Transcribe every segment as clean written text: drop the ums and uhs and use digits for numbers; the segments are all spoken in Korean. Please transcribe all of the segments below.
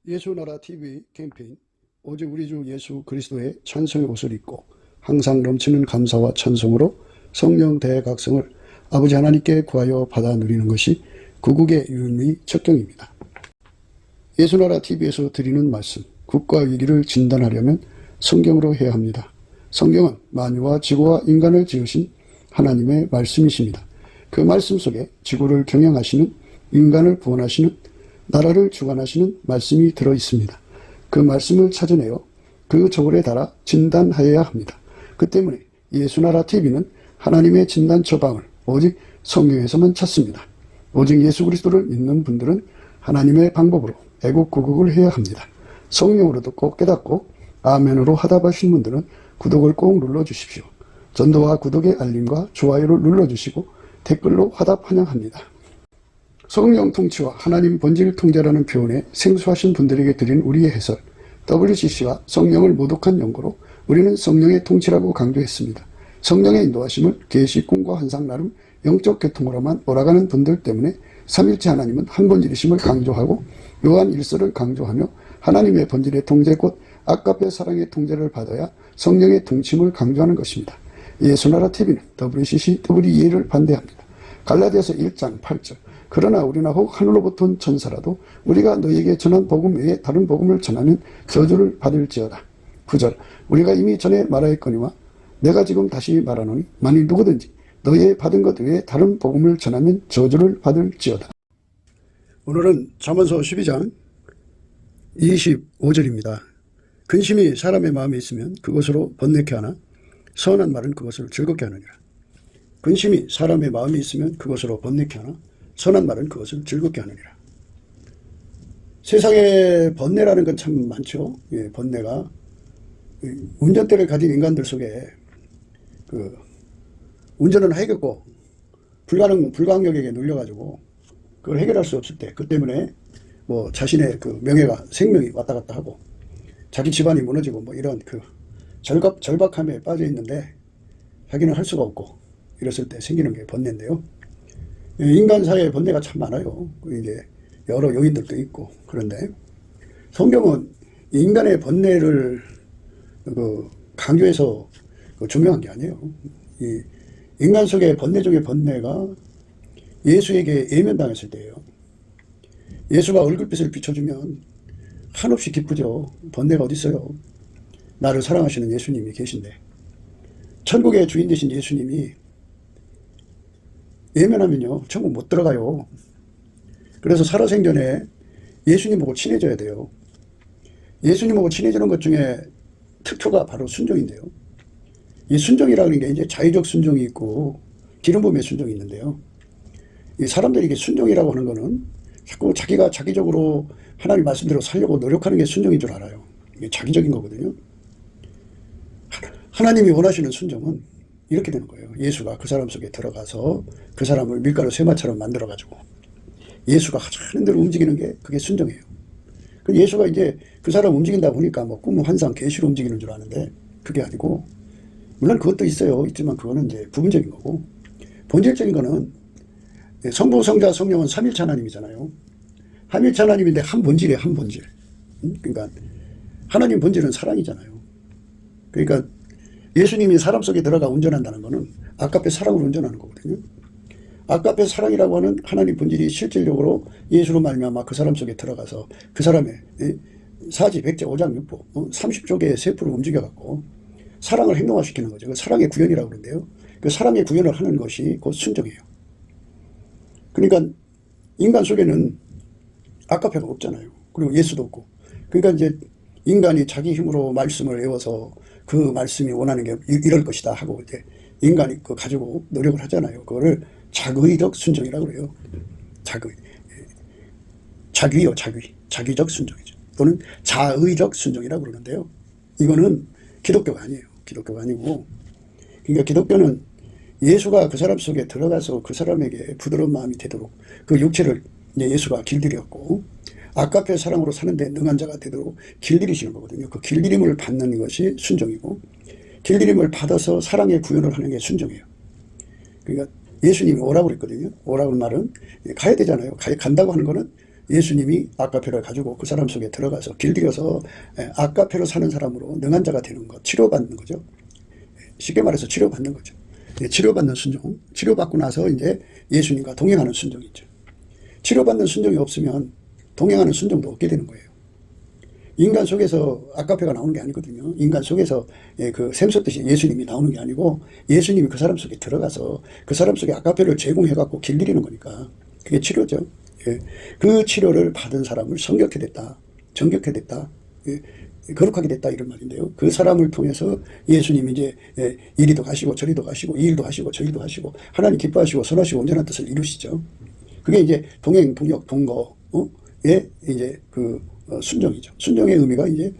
예수나라 TV 캠페인 오직 우리 주 예수 그리스도의 찬송의 옷을 입고 항상 넘치는 감사와 찬송으로 성령 대각성을 아버지 하나님께 구하여 받아 누리는 것이 구국의 유일의 척경입니다. 예수나라 TV에서 드리는 말씀, 국가 위기를 진단하려면 성경으로 해야 합니다. 성경은 만유와 지구와 인간을 지으신 하나님의 말씀이십니다. 그 말씀 속에 지구를 경영하시는, 인간을 구원하시는, 나라를 주관하시는 말씀이 들어있습니다. 그 말씀을 찾아내어 그 저울에 달아 진단하여야 합니다. 그 때문에 예수나라 TV는 하나님의 진단 처방을 오직 성경에서만 찾습니다. 오직 예수 그리스도를 믿는 분들은 하나님의 방법으로 애국구국을 해야 합니다. 성령으로 듣고 깨닫고 아멘으로 화답하신 분들은 구독을 꼭 눌러주십시오. 전도와 구독의 알림과 좋아요를 눌러주시고 댓글로 화답 환영합니다. 성령 통치와 하나님 본질 통제라는 표현에 생소하신 분들에게 드린 우리의 해설, WCC가 성령을 모독한 연고로 우리는 성령의 통치라고 강조했습니다. 성령의 인도하심을 계시, 꿈과 환상 나름 영적 계통으로만 몰아가는 분들 때문에 삼일체 하나님은 한 본질이심을 강조하고 요한 1서를 강조하며 하나님의 본질의 통제 곧 아까페 사랑의 통제를 받아야 성령의 통치임을 강조하는 것입니다. 예수나라 TV는 WCC, WEA를 반대합니다. 갈라디아서 1장 8절 그러나 우리나 혹 하늘로부터 온 천사라도 우리가 너희에게 전한 복음 외에 다른 복음을 전하면 저주를 받을지어다. 9절 우리가 이미 전에 말하였거니와 내가 지금 다시 말하노니 만일 누구든지 너희의 받은 것 외에 다른 복음을 전하면 저주를 받을지어다. 오늘은 잠언서 12장 25절입니다. 근심이 사람의 마음에 있으면 그것으로 번뇌케 하나 선한 말은 그것을 즐겁게 하느니라. 근심이 사람의 마음에 있으면 그것으로 번뇌케 하나 선한 말은 그것을 즐겁게 하느니라. 세상에 번뇌라는 건 참 많죠. 예, 번뇌가 운전대를 가진 인간들 속에 운전은 하겠고 불가항력에게 눌려가지고 그걸 해결할 수 없을 때, 그 때문에 뭐 자신의 그 명예가 생명이 왔다 갔다 하고 자기 집안이 무너지고 뭐 이런 그 절박함에 빠져 있는데 자기는 할 수가 없고 이랬을 때 생기는 게 번뇌인데요. 인간 사회에 번뇌가 참 많아요. 이제 여러 요인들도 있고. 그런데 성경은 인간의 번뇌를 강조해서 조명한 게 아니에요. 이 인간 속의 번뇌 중의 번뇌가 예수에게 예면당했을 때예요. 예수가 얼굴빛을 비춰주면 한없이 기쁘죠. 번뇌가 어디 있어요. 나를 사랑하시는 예수님이 계신데 천국의 주인 되신 예수님이 예면하면요 천국 못 들어가요. 그래서 살아생전에 예수님하고 친해져야 돼요. 예수님하고 친해지는 것 중에 특효가 바로 순종인데요. 이 순종이라는 게 이제 자의적 순종이 있고 기름 부음의 순종이 있는데요. 이 사람들이 이게 순종이라고 하는 거는 자꾸 자기가 자기적으로 하나님 말씀대로 살려고 노력하는 게 순종인 줄 알아요. 이게 자기적인 거거든요. 하나님이 원하시는 순종은 이렇게 되는 거예요. 예수가 그 사람 속에 들어가서 그 사람을 밀가루 쇠마처럼 만들어가지고 예수가 하자는 대로 움직이는 게 그게 순종이에요. 예수가 이제 그 사람 움직인다 보니까 뭐 꿈, 환상, 계시로 움직이는 줄 아는데 그게 아니고 물론 그것도 있어요. 있지만 그거는 이제 부분적인 거고 본질적인 거는 성부, 성자, 성령은 삼일체 하나님이잖아요. 삼일체 하나님인데 한 본질이에요. 한 본질. 그러니까 하나님 본질은 사랑이잖아요. 그러니까 예수님이 사람 속에 들어가 운전한다는 거는 아까페 사랑으로 운전하는 거거든요. 아까페 사랑이라고 하는 하나님 본질이 실질적으로 예수로 말미암아 그 사람 속에 들어가서 그 사람의 사지, 백제, 오장, 육부 30조 개의 세포를 움직여갖고 사랑을 행동화시키는 거죠. 그 사랑의 구현이라고 그러는데요. 그 사랑의 구현을 하는 것이 곧 순종이에요. 그러니까 인간 속에는 아까페가 없잖아요. 그리고 예수도 없고. 그러니까 이제 인간이 자기 힘으로 말씀을 외워서 그 말씀이 원하는 게 이럴 것이다 하고 이제 인간이 그거 가지고 노력을 하잖아요. 그거를 자의적 순종이라고 그래요. 자귀요, 자귀. 자귀적 순종이죠. 또는 자의적 순종이라고 그러는데요. 이거는 기독교가 아니에요. 기독교가 아니고. 그러니까 기독교는 예수가 그 사람 속에 들어가서 그 사람에게 부드러운 마음이 되도록 그 육체를 이제 예수가 길들였고 아까페 사랑으로 사는데 능한 자가 되도록 길들이시는 거거든요. 그 길들임을 받는 것이 순종이고 길들임을 받아서 사랑의 구현을 하는 게 순종이에요. 그러니까 예수님이 오라고 그랬거든요. 오라고 하는 말은 가야 되잖아요. 간다고 하는 거는 예수님이 아카페를 가지고 그 사람 속에 들어가서 길들여서 아카페로 사는 사람으로 능한 자가 되는 것, 치료받는 거죠. 쉽게 말해서 치료받는 거죠. 치료받는 순종, 치료받고 나서 이제 예수님과 동행하는 순종이죠. 치료받는 순종이 없으면 동행하는 순종도 없게 되는 거예요. 인간 속에서 아카페가 나오는 게 아니거든요. 인간 속에서 그 샘솟듯이 예수님이 나오는 게 아니고 예수님이 그 사람 속에 들어가서 그 사람 속에 아카페를 제공해갖고 길들이는 거니까 그게 치료죠. 그 치료를 받은 사람을 성격해 됐다, 정격해 됐다, 거룩하게 됐다 이런 말인데요. 그 사람을 통해서 예수님이 이제 이리도 가시고 저리도 가시고 이 일도 하시고 저 일도 하시고 하나님 기뻐하시고 선하시고 온전한 뜻을 이루시죠. 그게 이제 동행, 동역, 동거의 이제 그 순종이죠. 순종의 의미가 이제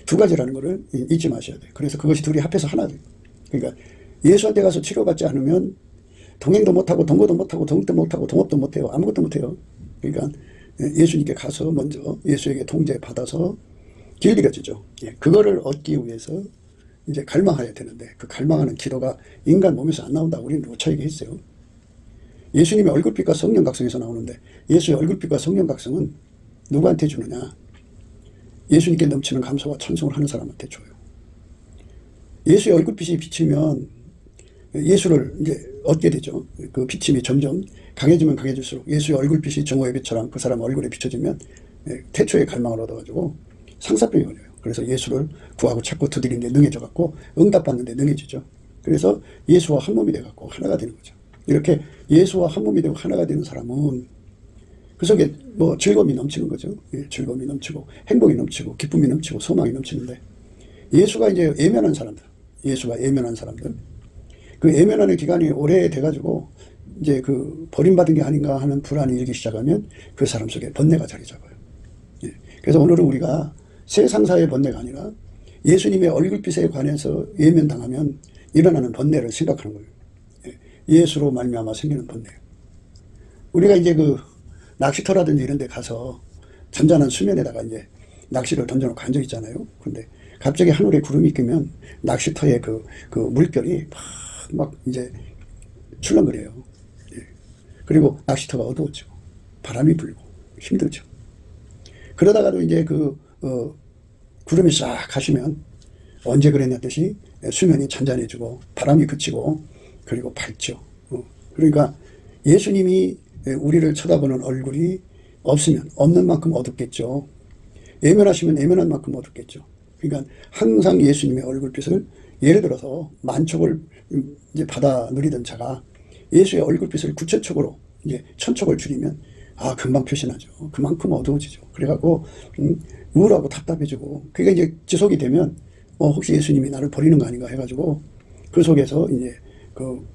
두 가지라는 것을 잊지 마셔야 돼요. 그래서 그것이 둘이 합해서 하나 돼요. 그러니까 예수한테 가서 치료받지 않으면 동행도 못하고 동거도 못하고 동업도 못하고 동업도 못해요. 아무것도 못해요. 그러니까 예수님께 가서 먼저 예수에게 통제 받아서 길들여지죠. 그거를 얻기 위해서 이제 갈망해야 되는데 그 갈망하는 기도가 인간 몸에서 안 나온다고 우리는 누차 얘기했어요. 예수님의 얼굴빛과 성령각성에서 나오는데 예수의 얼굴빛과 성령각성은 누구한테 주느냐? 예수님께 넘치는 감사와 찬송을 하는 사람한테 줘요. 예수의 얼굴빛이 비치면 예수를 이제 얻게 되죠. 그 비침이 점점 강해지면 강해질수록 예수의 얼굴빛이 정오의 빛처럼 그 사람 얼굴에 비춰지면 태초의 갈망을 얻어가지고 상사병이 걸려요. 그래서 예수를 구하고 찾고 두드리는 데 능해져갖고 응답받는 데 능해지죠. 그래서 예수와 한 몸이 돼갖고 하나가 되는 거죠. 이렇게 예수와 한 몸이 되고 하나가 되는 사람은 그 속에 뭐 즐거움이 넘치는 거죠. 즐거움이 넘치고 행복이 넘치고 기쁨이 넘치고 소망이 넘치는데 예수가 이제 예면한 사람들, 예수가 예면한 사람들, 그 예면하는 기간이 오래 돼가지고 이제 그 버림받은 게 아닌가 하는 불안이 일기 시작하면 그 사람 속에 번뇌가 자리 잡아요. 그래서 오늘은 우리가 세상사의 번뇌가 아니라 예수님의 얼굴빛에 관해서 예면당하면 일어나는 번뇌를 생각하는 거예요. 예수로 말미암아 생기는 번뇌. 우리가 이제 그 낚시터라든지 이런 데 가서 잔잔한 수면에다가 이제 낚시를 던져놓고 앉아 있잖아요. 근데 갑자기 하늘에 구름이 끼면 낚시터의 그 물결이 막 이제 출렁거려요. 그리고 낚시터가 어두워지고 바람이 불고 힘들죠. 그러다가도 이제 구름이 싹 가시면 언제 그랬냐 듯이 수면이 잔잔해지고 바람이 그치고 그리고 밝죠. 그러니까 예수님이 우리를 쳐다보는 얼굴이 없으면 없는 만큼 어둡겠죠. 예면하시면 예면한 만큼 어둡겠죠. 그러니까 항상 예수님의 얼굴빛을 예를 들어서 만촉을 이제 받아 누리던 자가 예수의 얼굴빛을 9,000촉으로 이제 1,000촉을 줄이면 금방 표시나죠. 그만큼 어두워지죠. 그래갖고 우울하고 답답해지고 그게 이제 지속이 되면 혹시 예수님이 나를 버리는 거 아닌가 해가지고 그 속에서 이제 그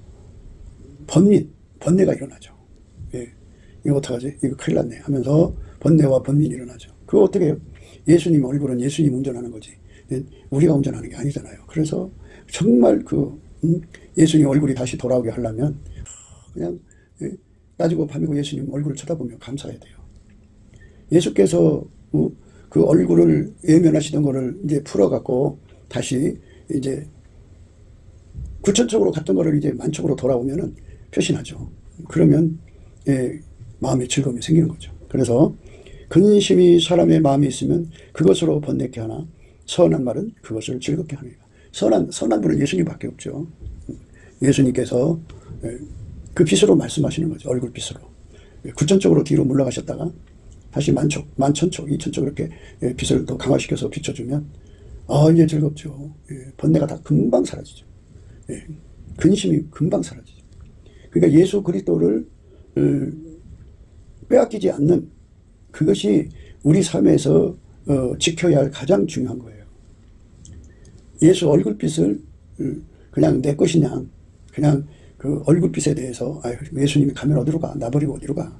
번뇌가 일어나죠. 이거 어떡하지? 이거 큰일 났네 하면서 번뇌와 번민이 일어나죠. 그거 어떻게 해요? 예수님 얼굴은 예수님 운전하는 거지. 우리가 운전하는 게 아니잖아요. 그래서 정말 예수님 얼굴이 다시 돌아오게 하려면 그냥 낮이고 밤이고 예수님 얼굴을 쳐다보며 감사해야 돼요. 예수께서 그 얼굴을 예면하시던 거를 이제 풀어갖고 다시 이제 9,000촉으로 갔던 거를 이제 만촉으로 돌아오면은 표시나죠. 그러면 마음의 즐거움이 생기는 거죠. 그래서 근심이 사람의 마음에 있으면 그것으로 번뇌케 하나 선한 말은 그것을 즐겁게 하느니라. 선한 분은 예수님밖에 없죠. 예수님께서 그 빛으로 말씀하시는 거죠. 얼굴빛으로. 9,000촉으로 뒤로 물러가셨다가 다시 만촉, 11,000촉, 2,000촉 이렇게 빛을 더 강화시켜서 비춰주면 이제 즐겁죠. 번뇌가 다 금방 사라지죠. 근심이 금방 사라지죠. 그러니까 예수 그리스도를 빼앗기지 않는 그것이 우리 삶에서 지켜야 할 가장 중요한 거예요. 예수 얼굴빛을 그냥 내 것이냐 그냥 그 얼굴빛에 대해서 예수님이 가면 어디로 가? 나 버리고 어디로 가?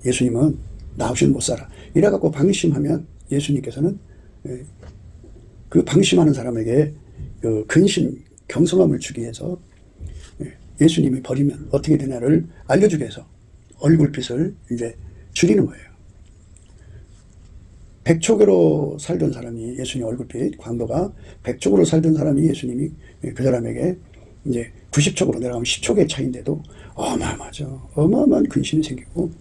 예수님은 나 없이는 못 살아. 이래갖고 방심하면 예수님께서는 그 방심하는 사람에게 근심, 경성함을 주기 위해서 예수님이 버리면 어떻게 되냐를 알려주기 위해서 얼굴빛을 이제 줄이는 거예요. 100촉으로 살던 사람이 예수님 얼굴빛, 광도가 100촉으로 살던 사람이 예수님이 그 사람에게 이제 90촉으로 내려가면 10촉의 차이인데도 어마어마하죠. 어마어마한 근심이 생기고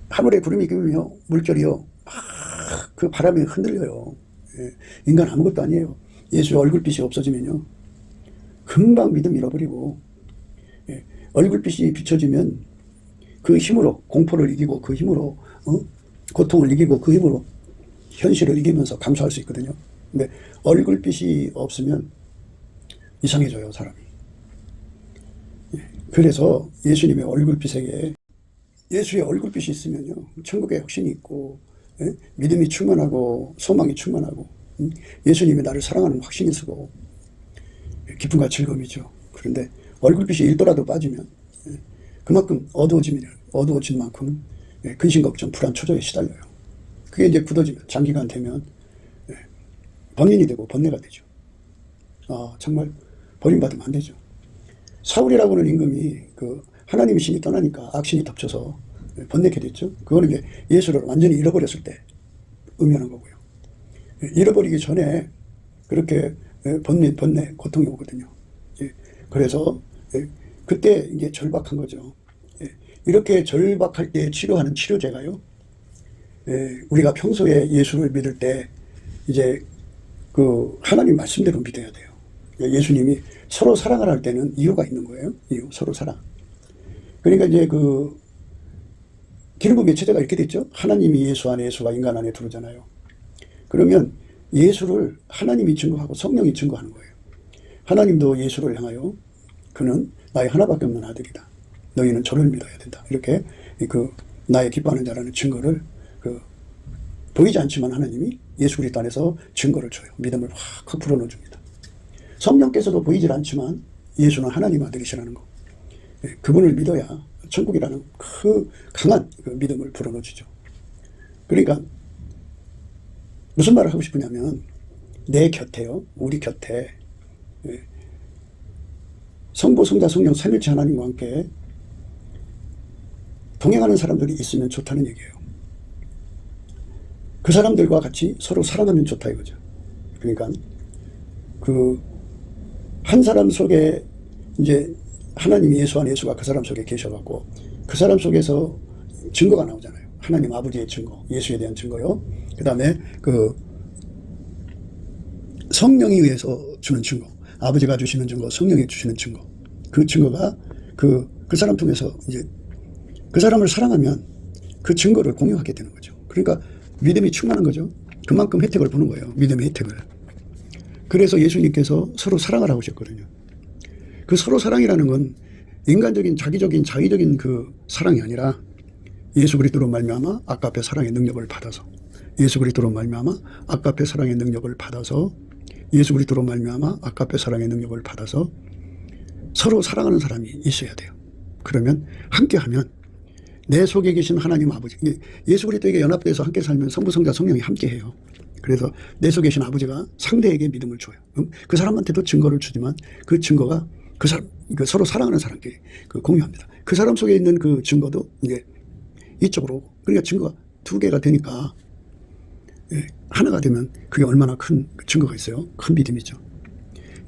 하늘에 구름이 끼며 물결이요 그 바람에 흔들려요. 예, 인간 아무것도 아니에요. 예수의 얼굴빛이 없어지면요 금방 믿음 잃어버리고, 예, 얼굴빛이 비춰지면 그 힘으로 공포를 이기고, 그 힘으로 고통을 이기고, 그 힘으로 현실을 이기면서 감수할 수 있거든요. 근데 얼굴빛이 없으면 이상해져요, 사람이. 예, 그래서 예수님의 얼굴빛에게, 예수의 얼굴빛이 있으면요 천국에 확신이 있고, 예? 믿음이 충만하고 소망이 충만하고, 예수님이 나를 사랑하는 확신이 있고, 기쁨과 즐거움이죠. 그런데 얼굴빛이 1도라도 빠지면, 예, 그만큼 어두워진 만큼, 예, 근심 걱정 불안 초조에 시달려요. 그게 이제 굳어지면 장기간 되면, 예, 번민이 되고 번뇌가 되죠. 정말 버림받으면 안 되죠. 사울이라고는 임금이 그 하나님의 신이 떠나니까 악신이 덮쳐서 번뇌케 됐죠. 그거는 이제 예수를 완전히 잃어버렸을 때 의미하는 거고요. 잃어버리기 전에 그렇게 번뇌, 고통이 오거든요. 그래서 그때 이제 절박한 거죠. 이렇게 절박할 때 치료하는 치료제가요, 우리가 평소에 예수를 믿을 때 이제 그 하나님 말씀대로 믿어야 돼요. 예수님이 서로 사랑을 할 때는 이유가 있는 거예요. 이유, 서로 사랑. 그러니까 이제 그 기름부 매체제가 이렇게 됐죠. 하나님이 예수 안에, 예수가 인간 안에 들어오잖아요. 그러면 예수를 하나님이 증거하고 성령이 증거하는 거예요. 하나님도 예수를 향하여 그는 나의 하나밖에 없는 아들이다. 너희는 저를 믿어야 된다. 이렇게 그 나의 기뻐하는 자라는 증거를 보이지 않지만 하나님이 예수 그리스도 안에서 증거를 줘요. 믿음을 확 불어넣어 줍니다. 성령께서도 보이질 않지만 예수는 하나님 아들이시라는 거. 그분을 믿어야 천국이라는 그 강한 그 믿음을 불어넣어 주죠. 그러니까 무슨 말을 하고 싶으냐면, 내 곁에요, 우리 곁에 성부, 성자, 성령 삼일체 하나님과 함께 동행하는 사람들이 있으면 좋다는 얘기예요. 그 사람들과 같이 서로 사랑하면 좋다 이거죠. 그러니까 그 한 사람 속에 이제 하나님 예수 안에, 예수가 그 사람 속에 계셔갖고 그 사람 속에서 증거가 나오잖아요. 하나님 아버지의 증거, 예수에 대한 증거요. 그 다음에 그 성령에 의해서 주는 증거, 아버지가 주시는 증거, 성령이 주시는 증거. 그 증거가 그 사람 통해서 이제 그 사람을 사랑하면 그 증거를 공유하게 되는 거죠. 그러니까 믿음이 충만한 거죠. 그만큼 혜택을 보는 거예요. 믿음의 혜택을. 그래서 예수님께서 서로 사랑을 하고 오셨거든요. 그 서로 사랑이라는 건 인간적인 자기적인 자의적인 그 사랑이 아니라 예수 그리스도로 말미암아 아까페 사랑의 능력을 받아서, 예수 그리스도로 말미암아 아까페 사랑의 능력을 받아서, 예수 그리스도로 말미암아 아까페 사랑의 능력을 받아서 서로 사랑하는 사람이 있어야 돼요. 그러면 함께하면 내 속에 계신 하나님 아버지, 예수 그리스도에게 연합돼서 함께 살면 성부, 성자, 성령이 함께해요. 그래서 내 속에 계신 아버지가 상대에게 믿음을 줘요. 그 사람한테도 증거를 주지만 그 증거가 그 사람, 서로 사랑하는 사람끼리 공유합니다. 그 사람 속에 있는 그 증거도 이제 이쪽으로, 그러니까 증거가 두 개가 되니까 하나가 되면 그게 얼마나 큰 증거가 있어요. 큰 믿음이죠.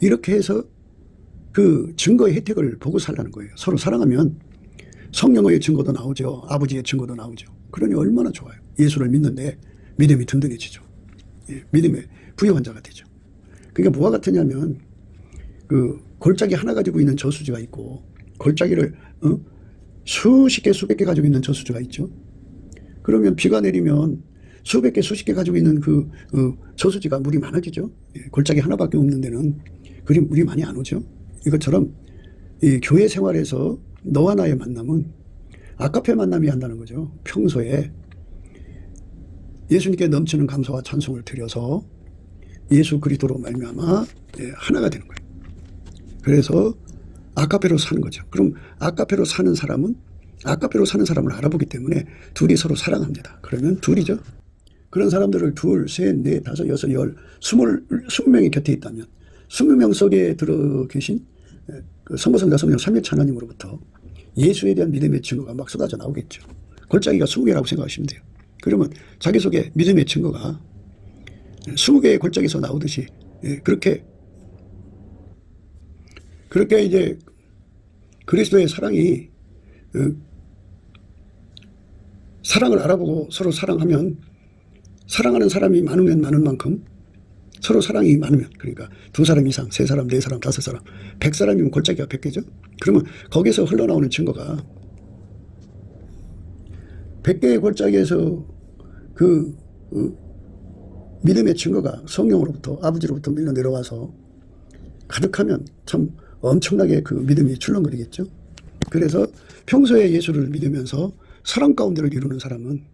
이렇게 해서 그 증거의 혜택을 보고 살라는 거예요. 서로 사랑하면 성령의 증거도 나오죠. 아버지의 증거도 나오죠. 그러니 얼마나 좋아요. 예수를 믿는데 믿음이 든든해지죠. 믿음의 부유한 자가 되죠. 그게 뭐와 같으냐면, 그 골짜기 하나 가지고 있는 저수지가 있고, 골짜기를 수십 개 수백 개 가지고 있는 저수지가 있죠. 그러면 비가 내리면 수백 개 수십 개 가지고 있는 그 저수지가 물이 많아지죠. 골짜기 하나밖에 없는 데는 그리 물이 많이 안 오죠. 이것처럼 이 교회 생활에서 너와 나의 만남은 아카페 만남이 한다는 거죠. 평소에 예수님께 넘치는 감사와 찬송을 드려서 예수 그리스도로 말미암아 하나가 되는 거예요. 그래서 아카페로 사는 거죠. 그럼 아카페로 사는 사람은 아카페로 사는 사람을 알아보기 때문에 둘이 서로 사랑합니다. 그러면 둘이죠. 그런 사람들을 둘, 셋, 넷, 다섯, 여섯, 열, 20명이 곁에 있다면 20명 속에 들어 계신 그 성부, 성자, 성령 삼위일체 하나님으로부터 예수에 대한 믿음의 증거가 막 쏟아져 나오겠죠. 골짜기가 20개라고 생각하시면 돼요. 그러면 자기 속에 믿음의 증거가 20개의 골짜기에서 나오듯이 그렇게 이제 그리스도의 사랑이 사랑을 알아보고 서로 사랑하면 사랑하는 사람이 많으면 많은 만큼 서로 사랑이 많으면 그러니까 2사람 이상, 3사람, 4사람, 5사람, 100사람이면 골짜기가 100개죠. 그러면 거기서 흘러나오는 증거가 100개의 골짜기에서 그 믿음의 증거가 성령으로부터 아버지로부터 밀려 내려와서 가득하면 참 엄청나게 그 믿음이 출렁거리겠죠. 그래서 평소에 예수를 믿으면서 사랑 가운데를 이루는 사람은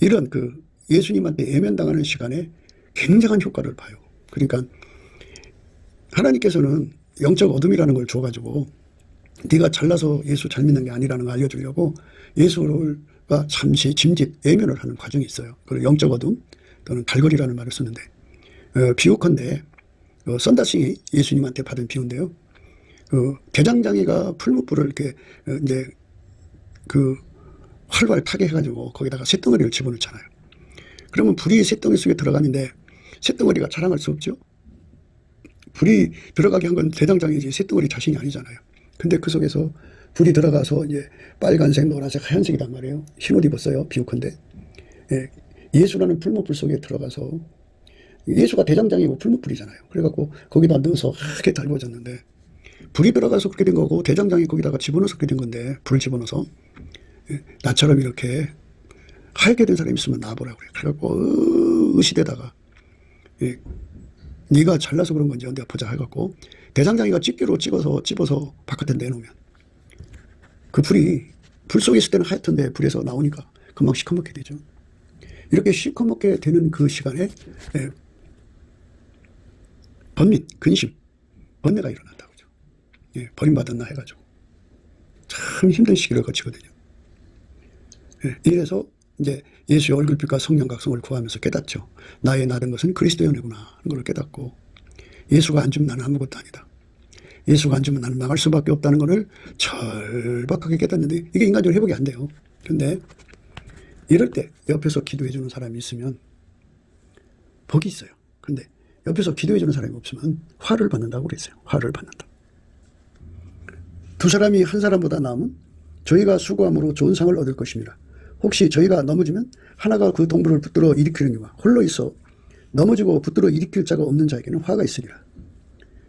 이런 그 예수님한테 예면당하는 시간에 굉장한 효과를 봐요. 그러니까 하나님께서는 영적 어둠이라는 걸 줘가지고 네가 잘나서 예수 잘 믿는 게 아니라는 걸 알려주려고 예수가 잠시 짐짓 예면을 하는 과정이 있어요. 그걸 영적 어둠 또는 달거리라는 말을 쓰는데 비유컨대 썬다싱이 예수님한테 받은 비유인데요. 개장장이가 풀무불을 이렇게 이제 그 활발 타게 해가지고 거기다가 쇳덩어리를 집어넣잖아요. 그러면 불이 쇳덩이 속에 들어가는데 쇳덩어리가 자랑할 수 없죠. 불이 들어가게 한 건 대장장이지 쇳덩어리 자신이 아니잖아요. 근데 그 속에서 불이 들어가서 이제 빨간색, 노란색, 하얀색이란 말이에요. 흰옷 입었어요. 비유컨대. 예, 예수라는 풀무불 속에 들어가서 예수가 대장장이고 풀무불이잖아요. 그래갖고 거기다 넣어서 하얗게 달궈졌는데 불이 들어가서 그렇게 된 거고 대장장이 거기다가 집어넣어서 그렇게 된 건데 불을 집어넣어서 나처럼 이렇게 하얗게 된 사람이 있으면 나와보라 그래. 그래갖고 의시되다가 네가 잘나서 그런 건지 어디 보자 해갖고 대장장이가 집게로 집어서 바깥에 내놓으면 그 불이 불 속에 있을 때는 하얗던데 불에서 나오니까 금방 시커멓게 되죠. 이렇게 시커멓게 되는 그 시간에 번민, 근심, 번뇌가 일어난다고 그죠. 버림받았나 해가지고 참 힘든 시기를 거치거든요. 이래서 이제 예수의 얼굴빛과 성령 각성을 구하면서 깨닫죠. 나의 나른 것은 그리스도의 은혜구나 하는 걸 깨닫고 예수가 안 주면 나는 아무것도 아니다. 예수가 안 주면 나는 망할 수밖에 없다는 것을 절박하게 깨닫는데 이게 인간적으로 회복이 안 돼요. 근데 이럴 때 옆에서 기도해 주는 사람이 있으면 복이 있어요. 근데 옆에서 기도해 주는 사람이 없으면 화를 받는다고 그랬어요. 화를 받는다. 2사람이 한 사람보다 나으면 저희가 수고함으로 좋은 상을 얻을 것입니다. 혹시 저희가 넘어지면 하나가 그 동물을 붙들어 일으키려니와 홀로 있어 넘어지고 붙들어 일으킬 자가 없는 자에게는 화가 있으리라.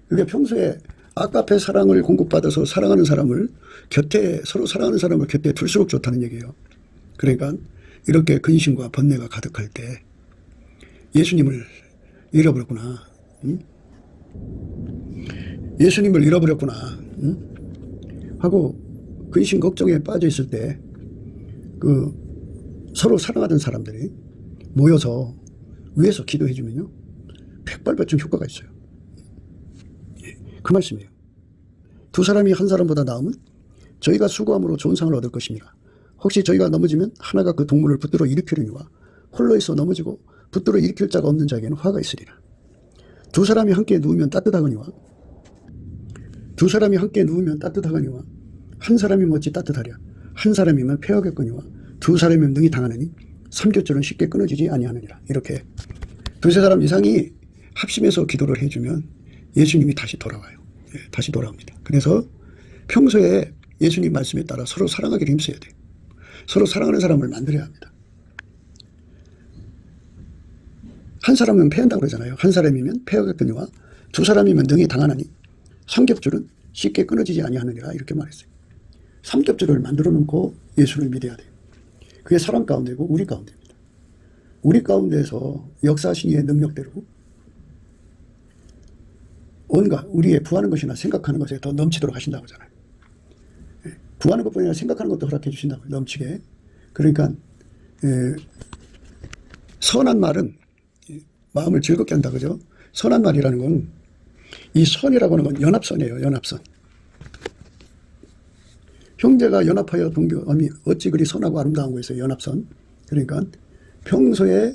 그러니까 평소에 아까페 사랑을 공급받아서 사랑하는 사람을 곁에 서로 사랑하는 사람을 곁에 둘수록 좋다는 얘기예요. 그러니까 이렇게 근심과 번뇌가 가득할 때 예수님을 잃어버렸구나. 응? 예수님을 잃어버렸구나. 응? 하고 근심 걱정에 빠져 있을 때 그 서로 사랑하던 사람들이 모여서 위에서 기도해 주면요 100발배쯤 효과가 있어요. 그 말씀이에요. 2사람이 한 사람보다 나으면 저희가 수고함으로 좋은 상을 얻을 것입니다. 혹시 저희가 넘어지면 하나가 그 동물을 붙들어 일으키려니와 홀로 있어 넘어지고 붙들어 일으킬 자가 없는 자에게는 화가 있으리라. 2사람이 함께 누우면 따뜻하거니와 2사람이 함께 누우면 따뜻하거니와 한 사람이면 어찌 따뜻하랴. 한 사람이면 패하겠거니와 2사람이면 능히 당하느니 삼겹줄은 쉽게 끊어지지 아니하느니라. 이렇게 2-3사람 이상이 합심해서 기도를 해주면 예수님이 다시 돌아와요. 다시 돌아옵니다. 그래서 평소에 예수님 말씀에 따라 서로 사랑하기를 힘써야 돼요. 서로 사랑하는 사람을 만들어야 합니다. 한 사람은 패한다고 그러잖아요. 한 사람이면 패하겠거니와 2사람이면 능히 당하느니 삼겹줄은 쉽게 끊어지지 아니하느니라. 이렇게 말했어요. 삼겹줄을 만들어 놓고 예수를 믿어야 돼요. 그게 사람 가운데고 우리 가운데입니다. 우리 가운데서 역사하신 이의 능력대로 온갖 우리의 구하는 것이나 생각하는 것에 더 넘치도록 하신다고 하잖아요. 구하는 것뿐 아니라 생각하는 것도 허락해 주신다고 넘치게. 그러니까 선한 말은 마음을 즐겁게 한다 그죠. 선한 말이라는 건 이 선이라고 하는 건 연합선이에요. 연합선. 형제가 연합하여 동교함이 어찌 그리 선하고 아름다운 거에서 연합선. 그러니까 평소에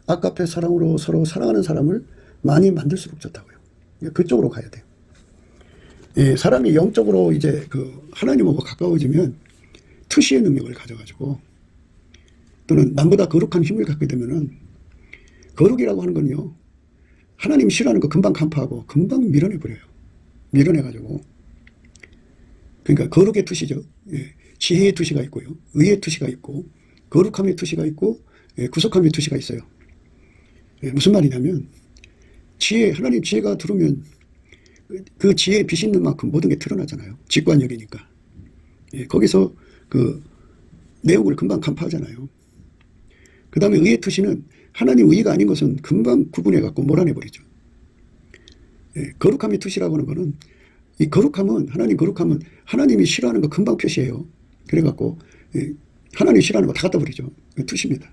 아까페 사랑으로 서로 사랑하는 사람을 많이 만들수록 좋다고요. 그쪽으로 가야 돼요. 사람이 영적으로 이제 그 하나님하고 가까워지면 투시의 능력을 가져가지고 또는 남보다 거룩한 힘을 갖게 되면은 거룩이라고 하는 건요. 하나님 싫어하는 거 금방 간파하고 금방 밀어내버려요. 밀어내가지고. 그러니까 거룩의 투시죠. 지혜의 투시가 있고요. 의의 투시가 있고 거룩함의 투시가 있고 구속함의 투시가 있어요. 무슨 말이냐면 하나님 지혜가 들어오면 그 지혜의 빛이 있는 만큼 모든 게 드러나잖아요. 직관력이니까. 거기서 그 내용을 금방 간파하잖아요. 그 다음에 의의 투시는 하나님 의의가 아닌 것은 금방 구분해갖고 몰아내버리죠. 거룩함의 투시라고 하는 거는 이 거룩함은 거룩함은 하나님이 싫어하는 거 금방 표시해요. 그래갖고 하나님이 싫어하는 거 다 갖다 버리죠. 투시입니다.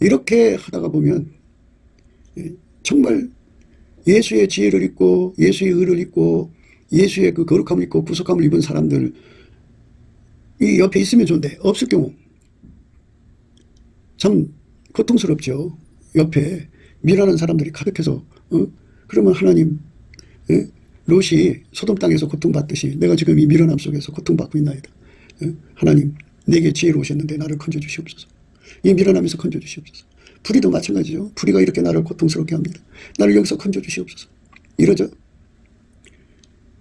이렇게 하다가 보면 정말 예수의 지혜를 입고 예수의 의를 입고 예수의 그 거룩함을 입고 구속함을 입은 사람들 이 옆에 있으면 좋은데 없을 경우 참 고통스럽죠. 옆에 미련한 사람들이 가득해서 그러면 하나님 롯이 소돔 땅에서 고통받듯이 내가 지금 이 미련함 속에서 고통받고 있나이다. 하나님 내게 지혜로 오셨는데 나를 건져주시옵소서. 이 미련함에서 건져주시옵소서. 불의도 마찬가지죠. 불의가 이렇게 나를 고통스럽게 합니다. 나를 여기서 건져주시옵소서. 이러죠.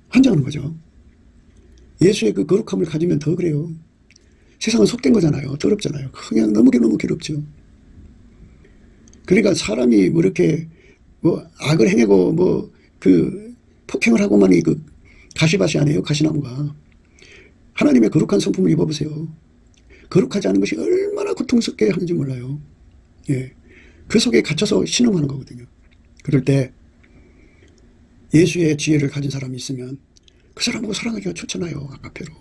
환장하는 거죠. 예수의 그 거룩함을 가지면 더 그래요. 세상은 속된 거잖아요. 더럽잖아요. 그냥 너무 괴롭죠. 그러니까 사람이 뭐 이렇게 뭐 악을 행하고 뭐 그 폭행을 하고만이 그 가시밭이 아니에요. 가시나무가. 하나님의 거룩한 성품을 입어보세요. 거룩하지 않은 것이 얼마나 고통스럽게 하는지 몰라요. 그 속에 갇혀서 신음하는 거거든요. 그럴 때 예수의 지혜를 가진 사람이 있으면 그 사람하고 사랑하기가 좋잖아요. 아까페로.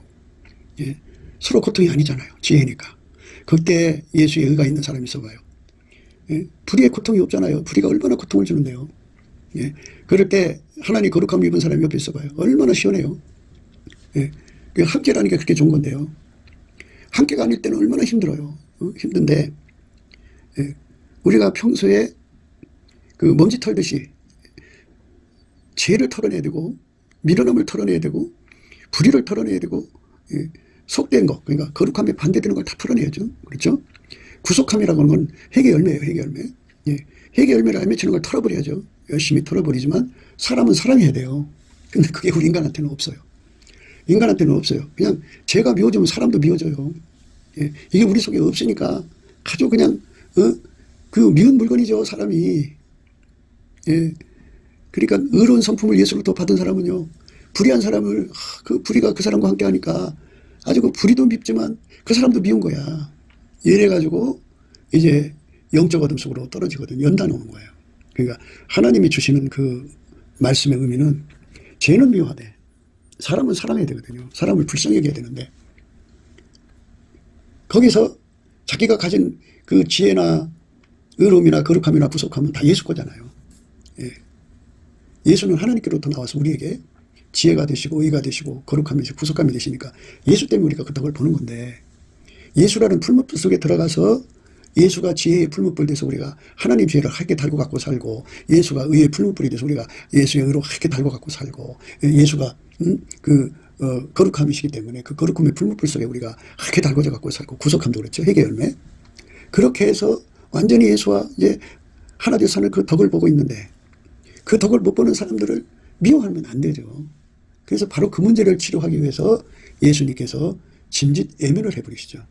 서로 고통이 아니잖아요. 지혜니까. 그때 예수의 의가 있는 사람이 있어봐요. 불의의 고통이 없잖아요. 불의가 얼마나 고통을 주는데요. 그럴 때 하나님 거룩함을 입은 사람이 옆에 있어봐요. 얼마나 시원해요. 함께라는 게 그렇게 좋은 건데요. 함께가 아닐 때는 얼마나 힘들어요. 힘든데 우리가 평소에 그 먼지 털듯이 죄를 털어내야 되고 미련함을 털어내야 되고 불의를 털어내야 되고 속된 거 그러니까 거룩함에 반대되는 걸 다 털어내야죠. 그렇죠? 구속함이라고 하는 건 핵의 열매예요. 핵의 열매. 핵의 열매를 알맺히는 걸 털어버려야죠. 열심히 털어버리지만 사람은 사랑해야 돼요. 근데 그게 우리 인간한테는 없어요. 인간한테는 없어요. 그냥 죄가 미워지면 사람도 미워져요. 이게 우리 속에 없으니까 아주 그냥 그 미운 물건이죠. 사람이. 그러니까 의로운 성품을 예수로부터 받은 사람은요. 불의한 사람을 그 불의가 그 사람과 함께 하니까 아주 그 불의도 밉지만 그 사람도 미운 거야. 이래가지고 이제 영적 어둠 속으로 떨어지거든. 연단 오는 거예요. 그러니까 하나님이 주시는 그 말씀의 의미는 죄는 미워하되 사람은 사랑해야 되거든요. 사람을 불쌍히 여겨야 되는데 거기서 자기가 가진 그 지혜나 의로움이나 거룩함이나 구속함은 다 예수 거잖아요. 예수는 하나님께로부터 나와서 우리에게 지혜가 되시고 의가 되시고 거룩함이 되시고 구속함이 되시니까 예수 때문에 우리가 그 덕을 보는 건데 예수라는 풀무불 속에 들어가서 예수가 지혜의 풀무불이 돼서 우리가 하나님 지혜를 하게 달고 갖고 살고 예수가 의의 풀무불이 돼서 우리가 예수의 의로 하게 달고 갖고 살고 예수가 거룩함이시기 때문에 그 거룩함의 풀무불 속에 우리가 하게 달궈져 갖고 살고 구속함도 그렇죠. 핵의 열매. 그렇게 해서 완전히 예수와 이제 하나 되어 사는 그 덕을 보고 있는데 그 덕을 못 보는 사람들을 미워하면 안 되죠. 그래서 바로 그 문제를 치료하기 위해서 예수님께서 짐짓 예면을 해버리시죠.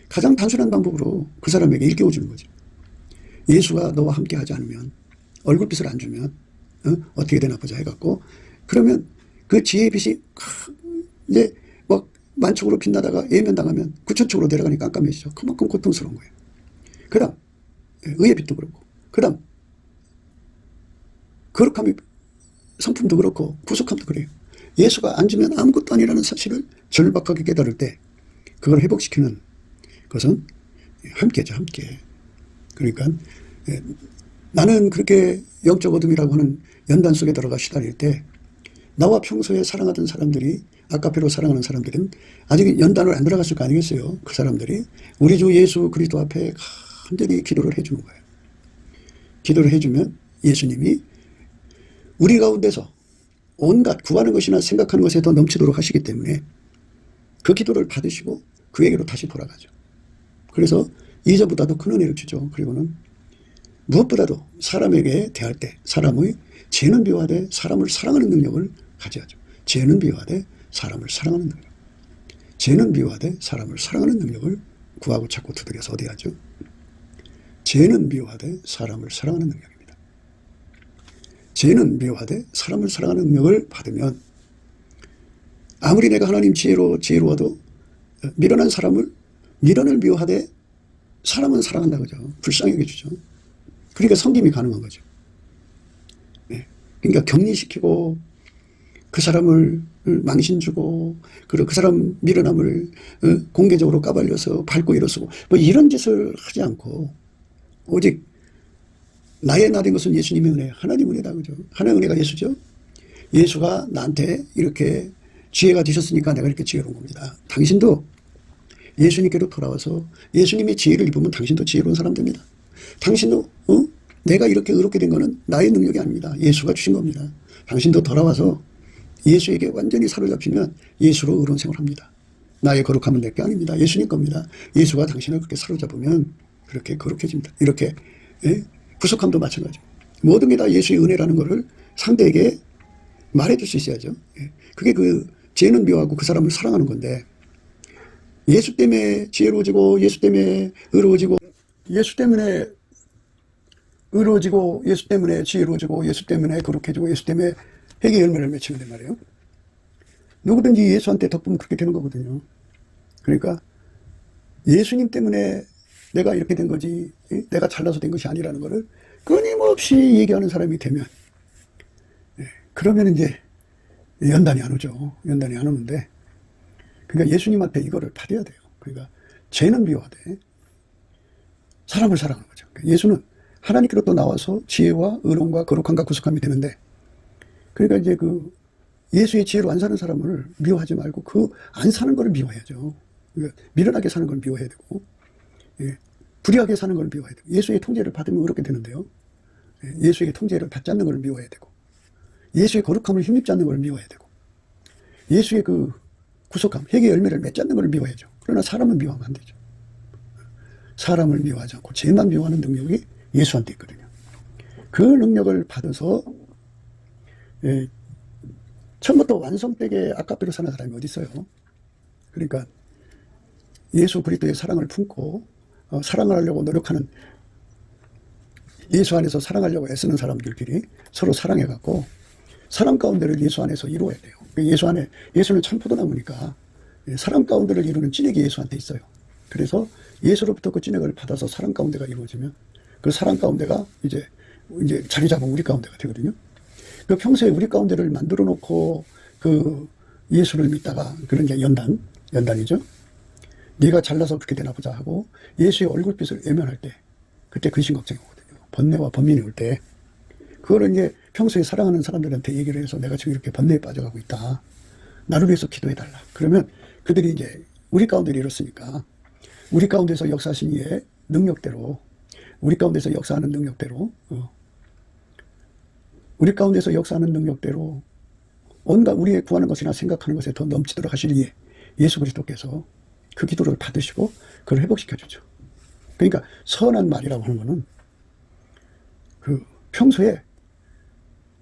가장 단순한 방법으로 그 사람에게 일깨워 주는 거죠. 예수가 너와 함께 하지 않으면 얼굴빛을 안 주면 어떻게 되나 보자 해갖고 그러면 그 지혜의 빛이 이제 막 만촉으로 빛나다가 예면당하면 구천촉으로 내려가니까 깜깜해지죠. 그만큼 고통스러운 거예요. 그 다음 의의 빛도 그렇고 그 다음 거룩함의 성품도 그렇고 구속함도 그래요. 예수가 안 주면 아무것도 아니라는 사실을 절박하게 깨달을 때 그걸 회복시키는 것은 함께죠. 함께. 그러니까 나는 그렇게 영적 어둠이라고 하는 연단 속에 들어가 시달릴 때 나와 평소에 사랑하던 사람들이 아까페로 사랑하는 사람들은 아직 연단을 안 들어갔을 거 아니겠어요. 그 사람들이 우리 주 예수 그리스도 앞에 간절히 기도를 해주는 거예요. 기도를 해주면 예수님이 우리 가운데서 온갖 구하는 것이나 생각하는 것에 더 넘치도록 하시기 때문에 그 기도를 받으시고 그에게로 다시 돌아가죠. 그래서 이전보다도 큰 은혜를 주죠. 그리고는 무엇보다도 사람에게 대할 때 사람의 죄는 미워하되 사람을 사랑하는 능력을 가져야죠. 죄는 미워하되 사람을 사랑하는 능력. 죄는 미워하되 사람을 사랑하는 능력을 구하고 찾고 두드려서 어디 하죠? 죄는 미워하되 사람을 사랑하는 능력입니다. 죄는 미워하되 사람을 사랑하는 능력을 받으면 아무리 내가 하나님 지혜로워도 미련한 사람을 미련을 미워하되 사람은 사랑한다 그죠. 불쌍히 여겨주죠. 그러니까 섬김이 가능한 거죠. 네. 그러니까 격리시키고 그 사람을 망신 주고 그리고 그 사람 미련함을 공개적으로 까발려서 밟고 일어서고 뭐 이런 짓을 하지 않고 오직 나의 나 된 것은 예수님의 은혜, 하나님 은혜다 그죠. 하나님의 은혜가 예수죠. 예수가 나한테 이렇게 지혜가 되셨으니까 내가 이렇게 지혜로운 겁니다. 당신도 예수님께로 돌아와서 예수님의 지혜를 입으면 당신도 지혜로운 사람 됩니다. 당신도 내가 이렇게 의롭게 된 거는 나의 능력이 아닙니다. 예수가 주신 겁니다. 당신도 돌아와서 예수에게 완전히 사로잡히면 예수로 의로운 생활을 합니다. 나의 거룩함은 내 게 아닙니다. 예수님 겁니다. 예수가 당신을 그렇게 사로잡으면 그렇게 거룩해집니다. 이렇게 구속함도 마찬가지. 모든 게 다 예수의 은혜라는 것을 상대에게 말해줄 수 있어야죠. 그게 그 죄는 미워하고 그 사람을 사랑하는 건데 예수 때문에 지혜로워지고 예수 때문에 의로워지고 예수 때문에 의로워지고 예수 때문에 지혜로워지고 예수 때문에 거룩해지고 예수 때문에 회개 열매를 맺히는데 말이에요. 누구든지 예수한테 덕분은 그렇게 되는 거거든요. 그러니까 예수님 때문에 내가 이렇게 된 거지 내가 잘나서 된 것이 아니라는 것을 끊임없이 얘기하는 사람이 되면 그러면 이제 연단이 안 오죠. 연단이 안 오는데 그러니까 예수님한테 이거를 받아야 돼요. 그러니까 죄는 미워하되 사람을 사랑하는 거죠. 그러니까 예수는 하나님께로 또 나와서 지혜와 의로움과 거룩함과 구속함이 되는데 그러니까 이제 그 예수의 지혜로 안 사는 사람을 미워하지 말고 그 안 사는 걸 미워해야죠. 그러니까 미련하게 사는 걸 미워해야 되고 불의하게 사는 걸 미워해야 되고 예수의 통제를 받으면 그렇게 되는데요. 예수의 통제를 받지 않는 걸 미워해야 되고 예수의 거룩함을 힘입지 않는 걸 미워해야 되고 예수의 그 구속함, 회개 열매를 맺지 않는 걸 미워해야죠. 그러나 사람은 미워하면 안 되죠. 사람을 미워하지 않고 죄만 미워하는 능력이 예수한테 있거든요. 그 능력을 받아서 처음부터 완성되게 아까페로 사는 사람이 어디 있어요. 그러니까 예수 그리스도의 사랑을 품고 사랑을 하려고 노력하는 예수 안에서 사랑하려고 애쓰는 사람들끼리 서로 사랑해갖고 사랑 가운데를 예수 안에서 이루어야 돼요. 예수 안에 예수는 참 포도나무니까 사랑 가운데를 이루는 찐액이 예수한테 있어요. 그래서 예수로부터 그 찐액을 받아서 사랑 가운데가 이루어지면 그 사랑 가운데가 이제 자리 잡은 우리 가운데가 되거든요. 그 평소에 우리 가운데를 만들어 놓고 그 예수를 믿다가 그런 게 연단이죠. 네가 잘나서 그렇게 되나 보자 하고 예수의 얼굴빛을 외면할 때 그때 근심 걱정이 오거든요. 번뇌와 번민이 올 때 그거를 이제 평소에 사랑하는 사람들한테 얘기를 해서 내가 지금 이렇게 번뇌에 빠져가고 있다. 나를 위해서 기도해달라. 그러면 그들이 이제 우리 가운데를 이뤘으니까 우리 가운데서 역사하신 이의 능력대로 우리 가운데서 역사하는 능력대로 우리 가운데서 역사하는 능력대로 온갖 우리의 구하는 것이나 생각하는 것에 더 넘치도록 하실 이에 예수 그리스도께서 그 기도를 받으시고 그걸 회복시켜 주죠. 그러니까 선한 말이라고 하는 거는 그 평소에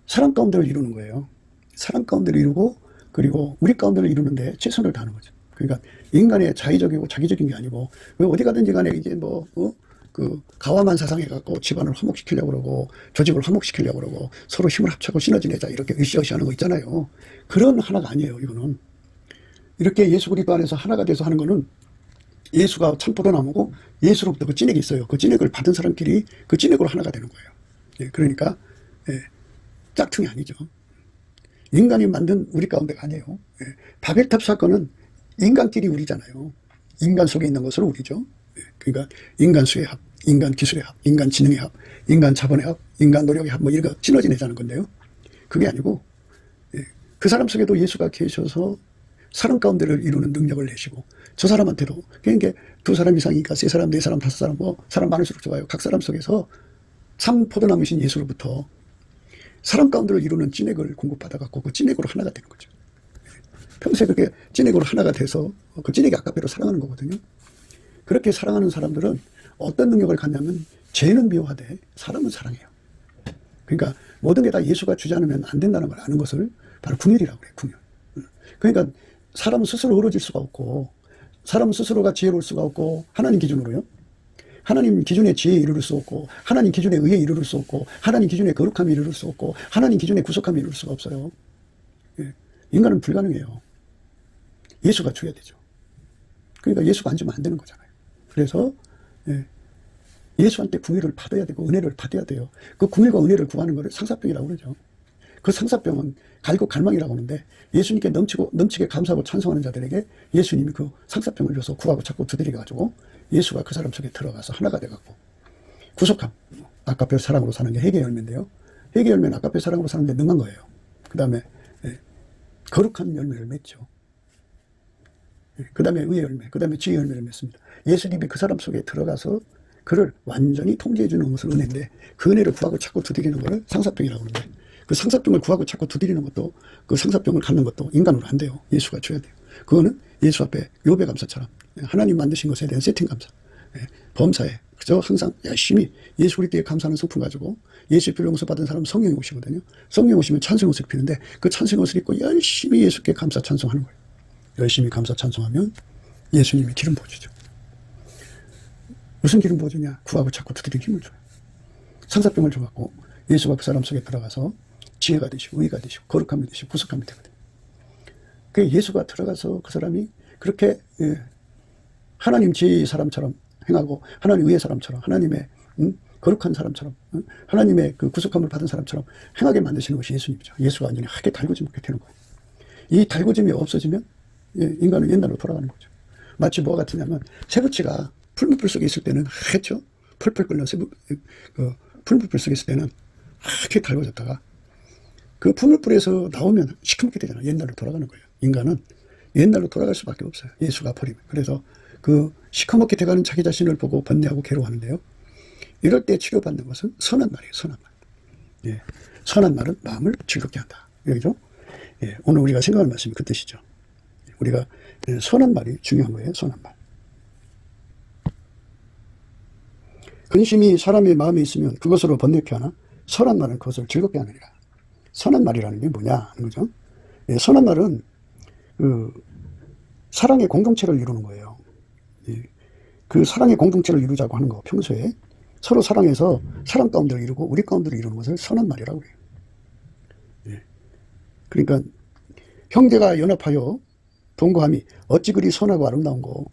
사랑 가운데를 이루는 거예요. 사랑 가운데를 이루고 그리고 우리 가운데를 이루는데 최선을 다하는 거죠. 그러니까 인간의 자의적이고 자기적인 게 아니고 왜 어디 가든지 간에 이제 그 가와만 사상해갖고 집안을 화목시키려고 그러고 조직을 화목시키려고 그러고 서로 힘을 합쳐고 시너지내자 이렇게 으쌰으쌰 하는 거 있잖아요. 그런 하나가 아니에요. 이거는 이렇게 예수 그리스도 안에서 하나가 돼서 하는 거는 예수가 참포도나무고 예수로부터 그 찐액이 있어요. 그 찐액을 받은 사람끼리 그 찐액으로 하나가 되는 거예요. 그러니까 짝퉁이 아니죠. 인간이 만든 우리 가운데가 아니에요. 바벨탑 사건은 인간끼리 우리잖아요. 인간 속에 있는 것으로 우리죠. 그러니까 인간 수의 합, 인간 기술의 합, 인간 지능의 합, 인간 자본의 합, 인간 노력의 합, 뭐 이런 거 시너지 내자는 건데요. 그게 아니고 그 사람 속에도 예수가 계셔서 사람 가운데를 이루는 능력을 내시고 저 사람한테도 그러니까 두 사람 이상이니까 세 사람, 네 사람, 다섯 사람 뭐 사람 많을수록 좋아요. 각 사람 속에서 참 포도나무신 예수로부터 사람 가운데를 이루는 찐액을 공급받아갖고 그 찐액으로 하나가 되는 거죠. 평소에 그렇게 찐액으로 하나가 돼서 그 찐액이 아까배로 사랑하는 거거든요. 그렇게 사랑하는 사람들은 어떤 능력을 갖냐면 죄는 미워하되 사람은 사랑해요. 그러니까 모든 게 다 예수가 주지 않으면 안 된다는 걸 아는 것을 바로 궁율이라고 그래요. 궁율. 그러니까 사람은 스스로 어려질 수가 없고, 사람은 스스로가 지혜로울 수가 없고, 하나님 기준으로요. 하나님 기준의 지혜에 이르를 수 없고, 하나님 기준의 의에 이르를 수 없고, 하나님 기준의 거룩함에 이르를 수 없고, 하나님 기준의 구속함에 이르를 수가 없어요. 예. 인간은 불가능해요. 예수가 줘야 되죠. 그러니까 예수가 안 주면 안 되는 거잖아요. 그래서 예. 예수한테 궁의를 받아야 되고 은혜를 받아야 돼요. 그 궁의과 은혜를 구하는 것을 상사병이라고 그러죠. 그 상사병은 갈고 갈망이라고 하는데, 예수님께 넘치게 감사하고 찬송하는 자들에게 예수님이 그 상사병을 줘서 구하고 찾고 두드리게 가지고 예수가 그 사람 속에 들어가서 하나가 돼갖고 구속함, 아까페 사랑으로 사는 게 회개 열매인데요. 회개 열매는 아까페 사랑으로 사는 데 능한 거예요. 그 다음에 거룩한 열매를 맺죠. 그 다음에 의의 열매, 그 다음에 지혜의 열매를 맺습니다. 예수님이 그 사람 속에 들어가서 그를 완전히 통제해 주는 것을 은혜인데, 그 은혜를 구하고 찾고 두드리는 것을 상사병이라고 하는데, 그 상사병을 구하고 찾고 두드리는 것도, 그 상사병을 갖는 것도 인간으로 안 돼요. 예수가 줘야 돼요. 그거는 예수 앞에 욥의 감사처럼 하나님 만드신 것에 대한 세팅 감사, 범사에 그저 항상 열심히 예수 그리스도의 감사하는 성품 가지고, 예수의 피로 용서 받은 사람은 성령이 오시거든요. 성령이 오시면 찬송 옷을 입히는데, 그 찬송 옷을 입고 열심히 예수께 감사 찬송하는 거예요. 열심히 감사 찬송하면 예수님이 기름 부어주죠. 무슨 기름 부어주냐? 구하고 찾고 두드리는 힘을 줘요. 상사병을 줘갖고 예수가 그 사람 속에 들어가서 지혜가 되시고 의가 되시고 거룩함이 되시고 구속함이 되거든요. 그 예수가 들어가서 그 사람이 그렇게 하나님 지혜의 사람처럼 행하고, 하나님 의의 사람처럼, 하나님의 거룩한 사람처럼, 하나님의 그 구속함을 받은 사람처럼 행하게 만드시는 것이 예수님이죠. 예수가 완전히 하게 달궈지게 되는 거예요. 이 달궈짐이 없어지면 인간은 옛날로 돌아가는 거죠. 마치 뭐가 같으냐면, 새부치가 풀무불 속에 있을 때는 하얗죠. 펄펄 끓는 풀무불 속에 있을 때는 하얗게 달궈졌다가 그 풀무불에서 나오면 시커멓게 되잖아요. 옛날로 돌아가는 거예요. 인간은 옛날로 돌아갈 수밖에 없어요. 예수가 버리면. 그래서 그 시커멓게 돼가는 자기 자신을 보고 번뇌하고 괴로워하는데요. 이럴 때 치료받는 것은 선한 말이에요. 선한 말. 예. 선한 말은 마음을 즐겁게 한다. 여기죠. 예. 오늘 우리가 생각할 말씀이 그 뜻이죠. 우리가 선한 말이 중요한 거예요. 선한 말. 근심이 사람의 마음에 있으면 그것으로 번뇌케 하나 선한 말은 그것을 즐겁게 하느니라. 선한 말이라는 게 뭐냐 하는 거죠. 예, 선한 말은 그 사랑의 공동체를 이루는 거예요. 예, 그 사랑의 공동체를 이루자고 하는 거, 평소에 서로 사랑해서 사랑 가운데를 이루고 우리 가운데를 이루는 것을 선한 말이라고 해요. 예, 그러니까 형제가 연합하여 동거함이 어찌 그리 선하고 아름다운고,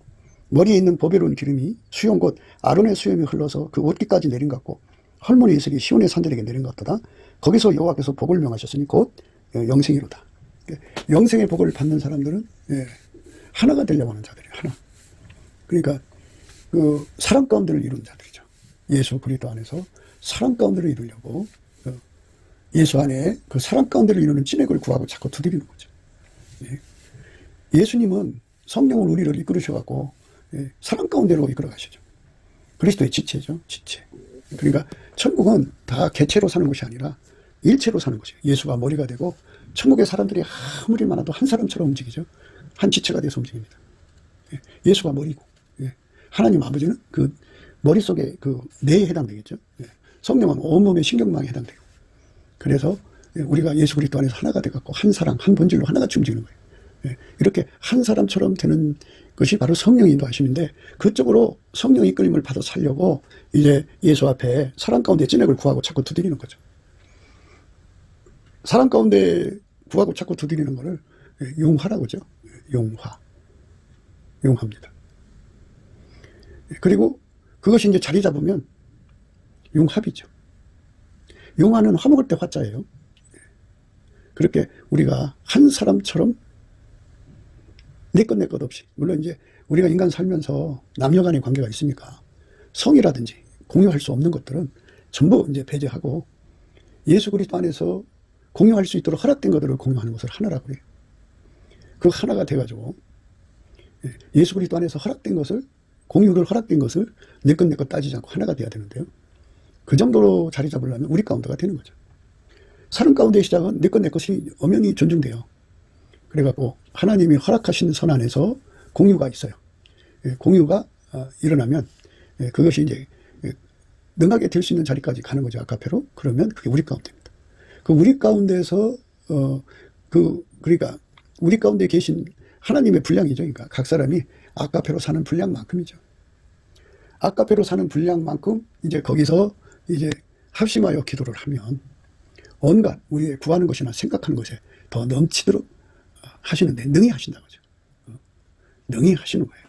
머리에 있는 보배로운 기름이 수염 곧 아론의 수염이 흘러서 그 옷깃까지 내린 것 같고, 헐몬의 이슬이 시온의 산들에게 내린 것 같도다. 거기서 여호와께서 복을 명하셨으니 곧 영생이로다. 영생의 복을 받는 사람들은 하나가 되려고 하는 자들이에요. 하나. 그러니까 그 사랑 가운데를 이루는 자들이죠. 예수 그리스도 안에서 사랑 가운데를 이루려고 예수 안에 그 사랑 가운데를 이루는 찐액을 구하고 자꾸 두드리는 거죠. 예수님은 성령을 우리를 이끌으셔갖고 사랑 가운데로 이끌어 가시죠. 그리스도의 지체죠. 지체. 그러니까 천국은 다 개체로 사는 것이 아니라 일체로 사는 것이에요. 예수가 머리가 되고 천국의 사람들이 아무리 많아도 한 사람처럼 움직이죠. 한 지체가 돼서 움직입니다. 예수가 머리고, 하나님 아버지는 그 머릿속에 그 뇌에 해당되겠죠. 성령은 온몸의 신경망에 해당되고. 그래서 우리가 예수 그리스도 안에서 하나가 돼갖고 한 사랑, 한 본질로 하나같이 움직이는 거예요. 이렇게 한 사람처럼 되는 것이 바로 성령 인도하심인데, 그쪽으로 성령 이끌림을 받아 살려고 이제 예수 앞에 사랑 가운데 찐액을 구하고 자꾸 두드리는 거죠. 사랑 가운데 구하고 자꾸 두드리는 거를 용화라고 하죠. 용화. 용합니다. 그리고 그것이 이제 자리 잡으면 용합이죠. 용화는 화목을 때 화자예요. 그렇게 우리가 한 사람처럼 내 것 없이, 물론 이제 우리가 인간 살면서 남녀 간의 관계가 있으니까 성이라든지 공유할 수 없는 것들은 전부 이제 배제하고 예수 그리스도 안에서 공유할 수 있도록 허락된 것들을 공유하는 것을 하나라고 해요. 그 하나가 돼가지고 예수 그리스도 안에서 허락된 것을, 공유를 허락된 것을 내 것 따지지 않고 하나가 돼야 되는데요. 그 정도로 자리 잡으려면 우리 가운데가 되는 거죠. 사람 가운데의 시작은 내 것이 엄연히 존중돼요. 그래갖고 하나님이 허락하신 선 안에서 공유가 있어요. 공유가 일어나면 그것이 이제 능하게 될 수 있는 자리까지 가는 거죠. 아카페로. 그러면 그게 우리 가운데입니다. 그 우리 가운데서 그러니까 우리 가운데 계신 하나님의 분량이죠. 그러니까 각 사람이 아까페로 사는 분량만큼이죠. 아까페로 사는 분량만큼 이제 거기서 이제 합심하여 기도를 하면 온갖 우리의 구하는 것이나 생각하는 것에 더 넘치도록 하시는데 능히 하신다는 거죠. 능히 하시는 거예요.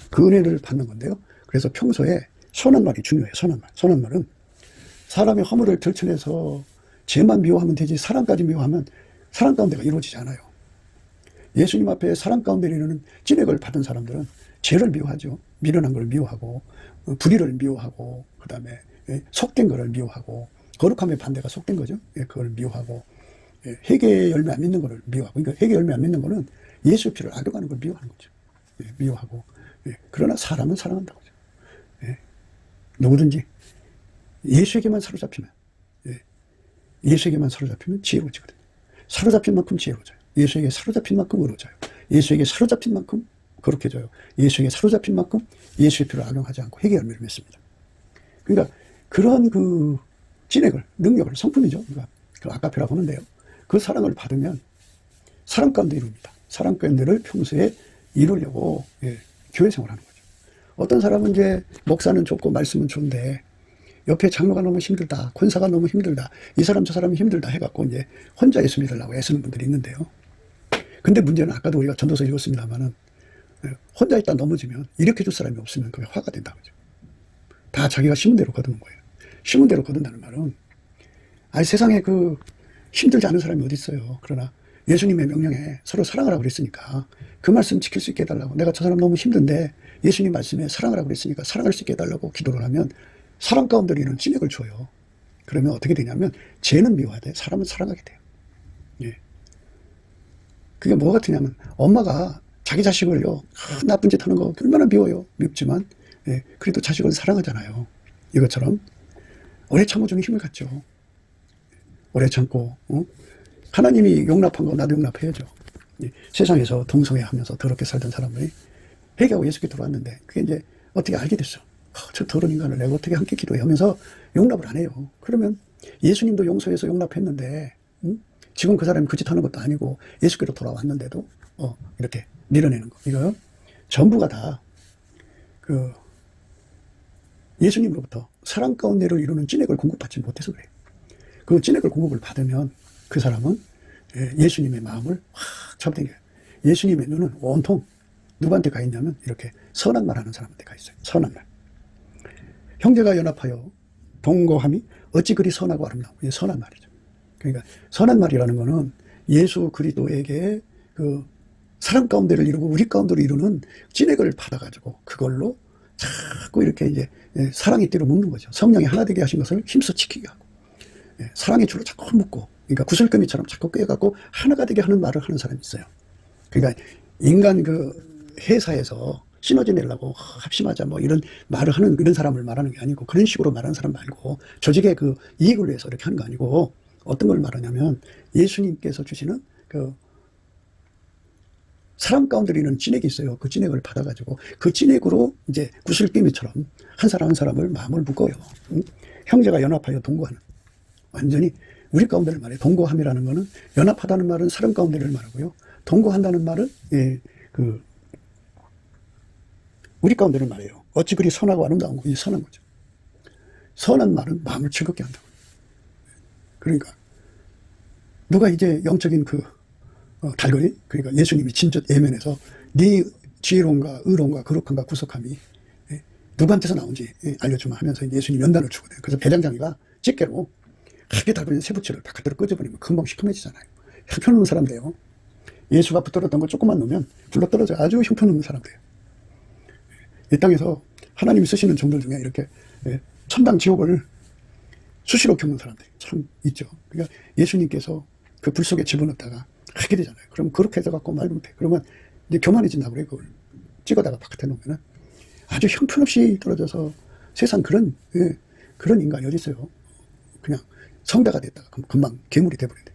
그 은혜를 받는 건데요. 그래서 평소에 선한 말이 중요해요. 선한 말. 선한 말은 사람의 허물을 들춰내서 죄만 미워하면 되지 사랑까지 미워하면 사랑 가운데가 이루어지지 않아요. 예수님 앞에 사랑 가운데 이르는 찐액을 받은 사람들은 죄를 미워하죠. 미련한 걸 미워하고 불의를 미워하고 그 다음에 속된 거를 미워하고 거룩함의 반대가 속된 거죠. 그걸 미워하고 회개의 열매 안 믿는 거를 미워하고 그러니까 회개 열매 안 믿는 거는 예수 피를 악용하는 걸 미워하는 거죠. 미워하고 그러나 사람은 사랑한다고 하죠. 누구든지 예수에게만 사로잡히면 예수에게만 사로잡히면 지혜로워지거든요. 사로잡힌 만큼 지혜로워져요. 예수에게 사로잡힌 만큼 의로워져요. 예수에게 사로잡힌 만큼 거룩해져요. 예수에게 사로잡힌 만큼 예수의 피를 악용하지 않고 회개 열매를 맺습니다. 그러니까 그런 그 진액을 능력을 성품이죠. 그러니까 그 아까페라고 하는데요. 그 사랑을 받으면 사랑 가운데 이룹니다. 사랑 가운데를 평소에 이루려고 교회 생활하는 거죠. 어떤 사람은 이제 목사는 좋고 말씀은 좋은데 옆에 장로가 너무 힘들다, 권사가 너무 힘들다, 이 사람 저 사람이 힘들다 해갖고 이제 혼자 예수 믿으려고 애쓰는 분들이 있는데요. 근데 문제는 아까도 우리가 전도서 읽었습니다만은 혼자 있다 넘어지면 일으켜줄 사람이 없으면 그게 화가 된다고 하죠. 다 자기가 심은 대로 거두는 거예요. 심은 대로 거둔다는 말은 아니 세상에 그 힘들지 않은 사람이 어디 있어요. 그러나 예수님의 명령에 서로 사랑하라고 그랬으니까 그 말씀 지킬 수 있게 해달라고, 내가 저 사람 너무 힘든데 예수님 말씀에 사랑하라고 그랬으니까 사랑할 수 있게 해달라고 기도를 하면 사랑 가운데 이런 찐액을 줘요. 그러면 어떻게 되냐면 죄는 미워하되 사람은 사랑하게 돼요. 그게 뭐 같으냐면 엄마가 자기 자식을요 나쁜 짓 하는 거 얼마나 미워요. 밉지만 그래도 자식을 사랑하잖아요. 이것처럼 오래 참아주는 힘을 갖죠. 오래 참고 하나님이 용납한 거 나도 용납해야죠. 세상에서 동성애하면서 더럽게 살던 사람들이 회개하고 예수께 들어왔는데 그게 이제 어떻게 알게 됐어. 저 더러운 인간을 내가 어떻게 함께 기도해 하면서 용납을 안 해요. 그러면 예수님도 용서해서 용납했는데 지금 그 사람이 그 짓 하는 것도 아니고 예수께로 돌아왔는데도 이렇게 밀어내는 거. 이거 전부가 다 그 예수님으로부터 사랑 가운데로 이루는 찐액을 공급받지 못해서 그래요. 그 찐액을 공급을 받으면 그 사람은 예수님의 마음을 확 잡아당겨요. 예수님의 눈은 온통 누구한테 가 있냐면 이렇게 선한 말 하는 사람한테 가 있어요. 선한 말. 형제가 연합하여 동거함이 어찌 그리 선하고 아름다워. 이게 선한 말이죠. 그러니까 선한 말이라는 거는 예수 그리스도에게 그 사랑 가운데를 이루고 우리 가운데를 이루는 찐액을 받아가지고 그걸로 자꾸 이렇게 이제 사랑의 띠로 묶는 거죠. 성령이 하나 되게 하신 것을 힘써 지키게 하고 사랑의 줄로 자꾸 묶고 그러니까 구슬거미처럼 자꾸 꿰갖고 하나가 되게 하는 말을 하는 사람이 있어요. 그러니까 인간 그 회사에서 시너지 내려고 합심하자 뭐 이런 말을 하는 이런 사람을 말하는 게 아니고 그런 식으로 말하는 사람 말고 조직의 그 이익을 위해서 이렇게 하는 거 아니고 어떤 걸 말하냐면 예수님께서 주시는 그 사람 가운데 있는 찐액이 있어요. 그 찐액을 받아가지고 그 찐액으로 이제 구슬기미처럼 한 사람 한 사람을 마음을 묶어요. 형제가 연합하여 동거하는 완전히 우리 가운데를 말해요. 동거함이라는 거는 연합하다는 말은 사람 가운데를 말하고요. 동거한다는 말은 그 우리 가운데를 말해요. 어찌 그리 선하고 아름다운 거, 이 선한 거죠. 선한 말은 마음을 즐겁게 한다고. 그러니까 누가 이제 영적인 그 달거리, 그러니까 예수님이 진짜 예면에서 네 지혜로움과 의로움과 거룩함과 구속함이 누구한테서 나온지 알려주면 하면서 예수님 연단을 주거든요. 그래서 배당장이가 집게로 크게 달거리는 세부치를 바깥으로 끄집어내면 금방 시커매지잖아요. 형편없는 사람들이에요. 예수가 붙들었던 걸 조금만 놓으면 굴러떨어져 아주 형편없는 사람들이에요. 이 땅에서 하나님이 쓰시는 종들 중에 이렇게 천당 지옥을 수시로 겪는 사람들이 참 있죠. 그러니까 예수님께서 그 불 속에 집어넣다가 하게 되잖아요. 그럼 그렇게 해서갖고 말 못해. 그러면 이제 교만해진다고 그래. 그걸 찍어다가 바깥에 놓으면은 아주 형편없이 떨어져서 세상 그런 인간이 어디 있어요. 그냥 성자가 됐다가 금방 괴물이 돼버려야 돼.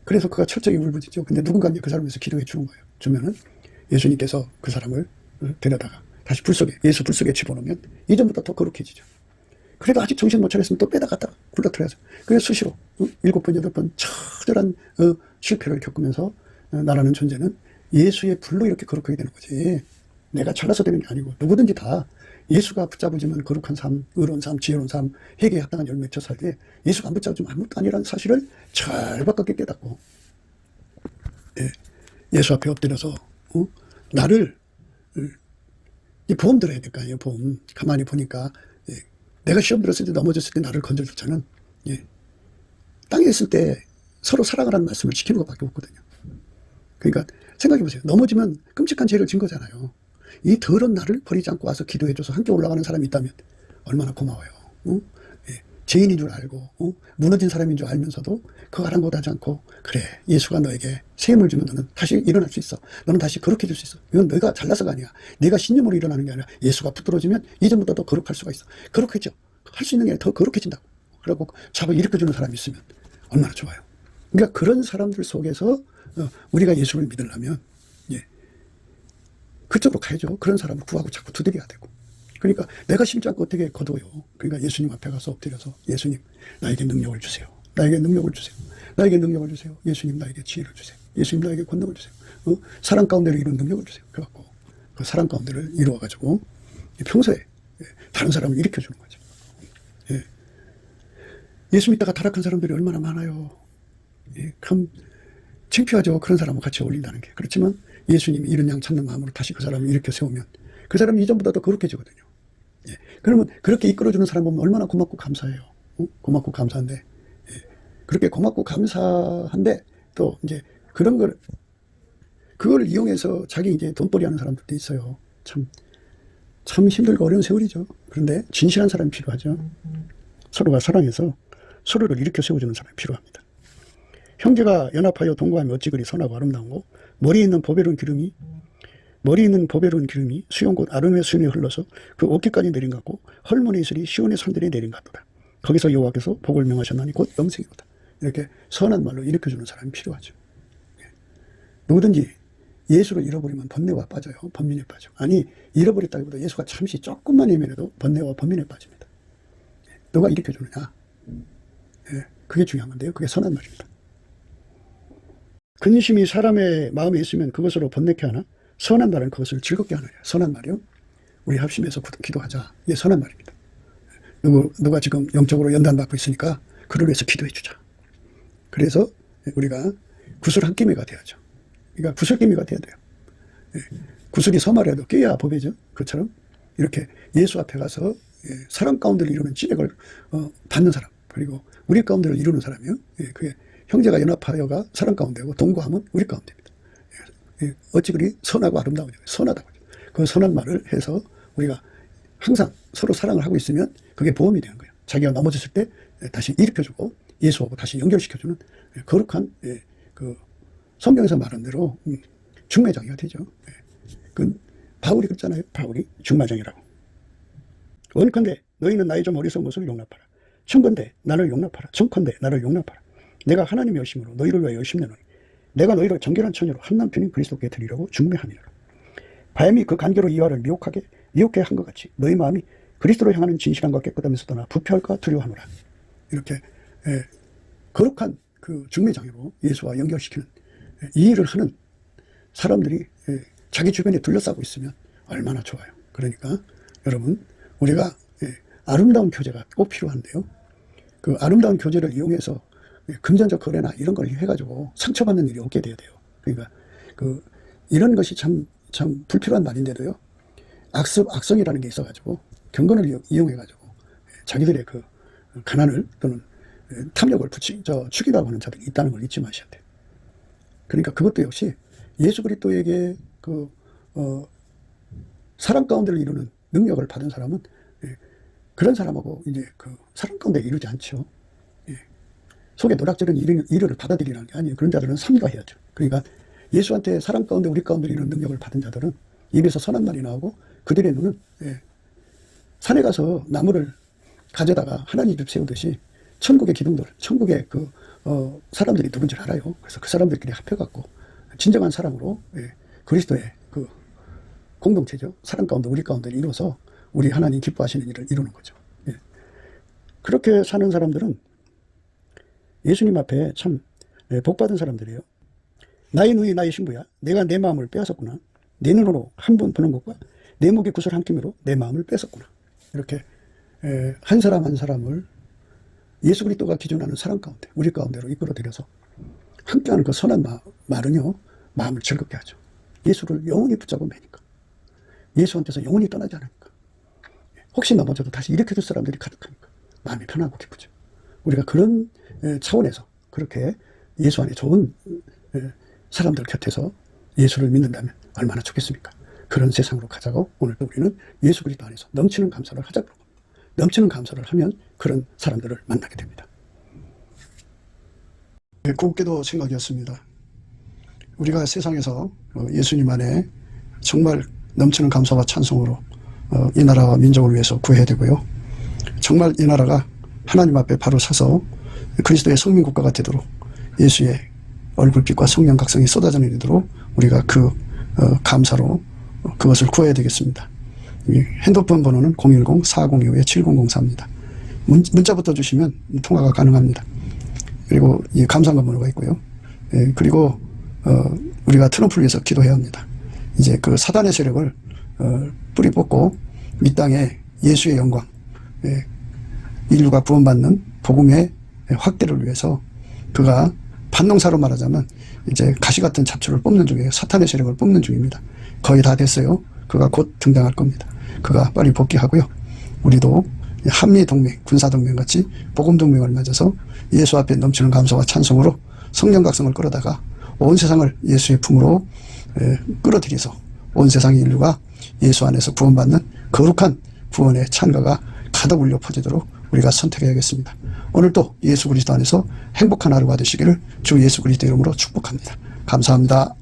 그래서 그가 철저히 울부짖죠. 근데 누군가 이제 그 사람을 위해서 기도해 주는 거예요. 주면은 예수님께서 그 사람을 데려다가 다시 예수 불 속에 집어넣으면 이전보다 더 거룩해지죠. 그래도 아직 정신 못 차렸으면 또 빼다 갔다가 굴러들어야죠. 그래서 수시로 7번, 8번 처절한 실패를 겪으면서 나라는 존재는 예수의 불로 이렇게 거룩하게 되는 거지. 내가 잘나서 되는 게 아니고 누구든지 다 예수가 붙잡아주면 거룩한 삶, 의로운 삶, 지혜로운 삶, 회개에 합당한 열매 맺혀 살되 예수가 안 붙잡아주면 아무것도 아니라는 사실을 절박하게 깨닫고 예수 앞에 엎드려서 나를 보험 들어야 될 거 아니에요. 보험. 가만히 보니까 내가 시험 들었을 때 넘어졌을 때 나를 건져줬잖아. 땅에 있을 때 서로 사랑하라는 말씀을 지키는 것밖에 없거든요. 그러니까 생각해 보세요. 넘어지면 끔찍한 죄를 진 거잖아요. 이 더러운 나를 버리지 않고 와서 기도해줘서 함께 올라가는 사람이 있다면 얼마나 고마워요. 죄인인 줄 알고 무너진 사람인 줄 알면서도 그거 아랑곳하지 않고 그래 예수가 너에게 샘을 주면 너는 다시 일어날 수 있어. 너는 다시 거룩해질 수 있어. 이건 너가 잘나서가 아니야. 네가 신념으로 일어나는 게 아니라 예수가 붙들어주면 이전보다 더 거룩할 수가 있어. 거룩해져. 할 수 있는 게 아니라 더 거룩해진다고. 그러고 잡아 일으켜주는 사람이 있으면 얼마나 좋아요. 그러니까 그런 사람들 속에서 우리가 예수를 믿으려면 그쪽으로 가야죠. 그런 사람을 구하고 자꾸 두드려야 되고. 그러니까 내가 심지 않고 어떻게 거둬요. 그러니까 예수님 앞에 가서 엎드려서 예수님 나에게 능력을 주세요. 나에게 능력을 주세요. 나에게 능력을 주세요. 예수님 나에게 지혜를 주세요. 예수님 나에게 권능을 주세요. 사랑 가운데를 이루는 능력을 주세요. 그래갖고 그 사랑 가운데를 이루어가지고 평소에 다른 사람을 일으켜주는 거죠. 예수 믿다가 타락한 사람들이 얼마나 많아요. 참 창피하죠. 그런 사람과 같이 어울린다는 게. 그렇지만 예수님이 이런 양 찾는 마음으로 다시 그 사람을 일으켜 세우면 그 사람이 이전보다 더 거룩해지거든요. 그러면 그렇게 이끌어주는 사람 보면 얼마나 고맙고 감사해요. 고맙고 감사한데 그렇게 고맙고 감사한데 또 이제 그런 걸 그걸 이용해서 자기 이제 돈벌이 하는 사람들도 있어요. 참 힘들고 어려운 세월이죠. 그런데 진실한 사람이 필요하죠. 서로가 사랑해서 서로를 일으켜 세워주는 사람이 필요합니다. 형제가 연합하여 동거하면 어찌 그리 선하고 아름다운고 머리에 있는 보배로운 기름이 수용 곧 아름의 수면에 흘러서 그 어깨까지 내린 것 같고 헐몬의 이슬이 시온의 산들에 내린 것 같도다. 거기서 여호와께서 복을 명하셨나니 곧 영생이로다. 이렇게 선한 말로 일으켜주는 사람이 필요하죠. 누구든지 예수를 잃어버리면 번뇌와 빠져요. 번민에 빠져. 아니 잃어버렸다기보다 예수가 잠시 조금만 예민해도 번뇌와 번민에 빠집니다. 누가 일으켜주느냐. 그게 중요한 건데요. 그게 선한 말입니다. 근심이 사람의 마음에 있으면 그것으로 번뇌케 하나 선한 말은 그것을 즐겁게 하느냐. 선한 말이요. 우리 합심해서 기도하자. 이게 선한 말입니다. 누가 지금 영적으로 연단받고 있으니까 그를 위해서 기도해 주자. 그래서 우리가 구슬 한 끼미가 돼야죠. 그러니까 구슬끼미가 돼야 돼요. 구슬이 서말해도 껴야 법이죠. 그처럼 이렇게 예수 앞에 가서 사랑 가운데를 이루는 찌rek을 받는 사람, 그리고 우리 가운데를 이루는 사람이요. 그게 형제가 연합하여가 사랑 가운데고 동거하면 우리 가운데입니다. 어찌 그리 선하고 아름다우냐. 선하다고. 그 선한 말을 해서 우리가 항상 서로 사랑을 하고 있으면 그게 보험이 되는 거예요. 자기가 넘어졌을 때 다시 일으켜주고 예수하고 다시 연결시켜주는 거룩한 그 성경에서 말한 대로 중매장이가 되죠. 그 바울이 그랬잖아요. 바울이 중매장이라고. 원컨대 너희는 나의 좀 어리석은 것을 용납하라. 청컨대 나를 용납하라. 정컨대 나를 용납하라. 내가 하나님의 여심으로 너희를 위하여 여심내노니 내가 너희를 정결한 처녀로 한 남편인 그리스도께 드리려고 중매함이라. 뱀이 그 간계로 이와를 미혹해 한 것 같이 너희 마음이 그리스도로 향하는 진실함과 깨끗함에서 떠나 부패할까 두려워하노라. 이렇게 거룩한 그 중매장애로 예수와 연결시키는 이 일을 하는 사람들이 자기 주변에 둘러싸고 있으면 얼마나 좋아요. 그러니까 여러분 우리가 아름다운 교제가 꼭 필요한데요. 그 아름다운 교제를 이용해서 금전적 거래나 이런 걸 해가지고 상처받는 일이 없게 돼야 돼요. 그러니까 이런 것이 참 불필요한 말인데도요. 악성이라는 게 있어가지고 경건을 이용해가지고 자기들의 그 가난을 또는 탐욕을 죽이라고 하는 자들이 있다는 걸 잊지 마셔야 돼요. 그러니까 그것도 역시 예수 그리스도에게 사랑 가운데를 이루는 능력을 받은 사람은 그런 사람하고 이제 그 사랑 가운데 이루지 않죠. 속에 노략질은 이르를 받아들이라는 게 아니에요. 그런 자들은 삼가해야죠. 그러니까 예수한테 사랑 가운데 우리 가운데 이런 능력을 받은 자들은 입에서 선한 말이 나오고 그들의 눈은 산에 가서 나무를 가져다가 하나님 집 세우듯이 천국의 기둥들, 천국의 사람들이 누군지 알아요. 그래서 그 사람들끼리 합해갖고 진정한 사랑으로 그리스도의 그 공동체죠. 사랑 가운데 우리 가운데 이루어서 우리 하나님 기뻐하시는 일을 이루는 거죠. 그렇게 사는 사람들은 예수님 앞에 참 복받은 사람들이에요. 나의 누이 나의 신부야. 내가 내 마음을 빼앗았구나. 내 눈으로 한 번 보는 것과 내 목의 구슬 한 끼미로 내 마음을 뺏었구나. 이렇게 한 사람 한 사람을 예수 그리스도가 기준하는 사랑 가운데 우리 가운데로 이끌어들여서 함께하는 그 선한 말은요, 마음을 즐겁게 하죠. 예수를 영원히 붙잡고 매니까. 예수한테서 영원히 떠나지 않으니까. 혹시 넘어져도 다시 일으켜줄 사람들이 가득하니까 마음이 편하고 기쁘죠. 우리가 그런 차원에서 그렇게 예수 안에 좋은 사람들 곁에서 예수를 믿는다면 얼마나 좋겠습니까? 그런 세상으로 가자고 오늘도 우리는 예수 그리스도 안에서 넘치는 감사를 하자고 합니다. 넘치는 감사를 하면 그런 사람들을 만나게 됩니다. 곱게도 생각이었습니다. 우리가 세상에서 예수님 안에 정말 넘치는 감사와 찬송으로 이 나라와 민족을 위해서 구해야 되고요. 정말 이 나라가 하나님 앞에 바로 서서 그리스도의 성민국가가 되도록 예수의 얼굴빛과 성령 각성이 쏟아져 내리도록 우리가 그 감사로 그것을 구해야 되겠습니다. 핸드폰 번호는 010-4025-7004입니다. 문자부터 주시면 통화가 가능합니다. 그리고 이 감사한 번호가 있고요. 그리고 우리가 트럼프를 위해서 기도해야 합니다. 이제 그 사단의 세력을 뿌리 뽑고 이 땅에 예수의 영광, 인류가 구원받는 복음의 확대를 위해서 그가 반농사로 말하자면 이제 가시 같은 잡초를 뽑는 중이에요. 사탄의 세력을 뽑는 중입니다. 거의 다 됐어요. 그가 곧 등장할 겁니다. 그가 빨리 복귀하고요. 우리도 한미동맹, 군사동맹 같이 복음동맹을 맺어서 예수 앞에 넘치는 감사와 찬송으로 성령 각성을 끌어다가 온 세상을 예수의 품으로 끌어들여서 온 세상의 인류가 예수 안에서 구원받는 거룩한 구원의 찬가가 가득 울려 퍼지도록 우리가 선택해야겠습니다. 오늘도 예수 그리스도 안에서 행복한 하루가 되시기를 주 예수 그리스도 이름으로 축복합니다. 감사합니다.